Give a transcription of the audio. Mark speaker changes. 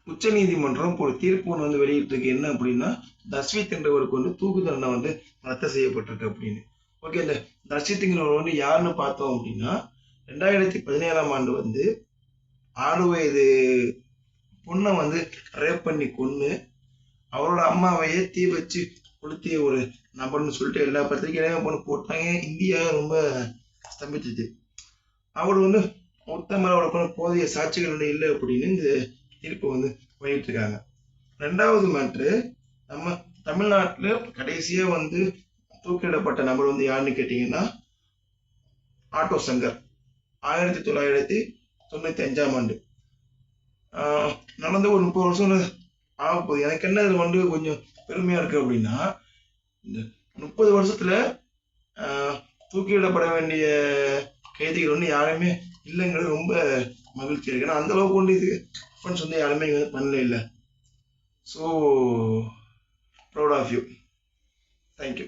Speaker 1: உச்ச நீதிமன்றம் ஒரு தீர்ப்பு ஒன்று வந்து வெளியிட்டிருக்கு. என்ன அப்படின்னா, தஸ்வித் என்றவருக்கு வந்து தூக்கு தண்டனை வந்து ரத்து செய்யப்பட்டிருக்கு அப்படின்னு. ஓகே, இந்த தஸ்வித்ங்கிறவர் வந்து யாருன்னு பார்த்தோம் அப்படின்னா, 2017ஆம் ஆண்டு வந்து 6 வயது பொண்ணை வந்து ரேப் பண்ணி கொன்னு அவரோட அம்மாவையே தீ வச்சு கொளுத்திய ஒரு நபர்னு சொல்லிட்டு எல்லா பத்திரிகையிலையும் பொண்ணு போட்டாங்க. இந்தியா ரொம்ப ஸ்தம்பிச்சிச்சு. அவர் வந்து உத்தமர் அவருக்கு போதிய சாட்சிகள் இல்லை அப்படின்னு இந்த தீர்ப்பு வந்து வெளியிட்டிருக்காங்க. ரெண்டாவது மேட்ரு, நம்ம தமிழ்நாட்டில் கடைசியா வந்து தூக்கிலிடப்பட்ட நபர் வந்து யாருன்னு கேட்டீங்கன்னா, ஆட்டோ சங்கர் 1995ஆம் ஆண்டு. நடந்து ஒரு 30 வருஷம் ஆக போகுது. எனக்கு என்ன இது வந்து கொஞ்சம் பெருமையா இருக்கு அப்படின்னா, இந்த 30 வருஷத்துல தூக்கிலிடப்பட வேண்டிய கைதிகள் வந்து யாருமே இல்லைங்கிறது ரொம்ப மகிழ்ச்சி இருக்கு. ஏன்னா அந்த அளவுக்கு கொண்டு இது வந்து யாருமே பண்ணல இல்லை. So proud of you. Thank you.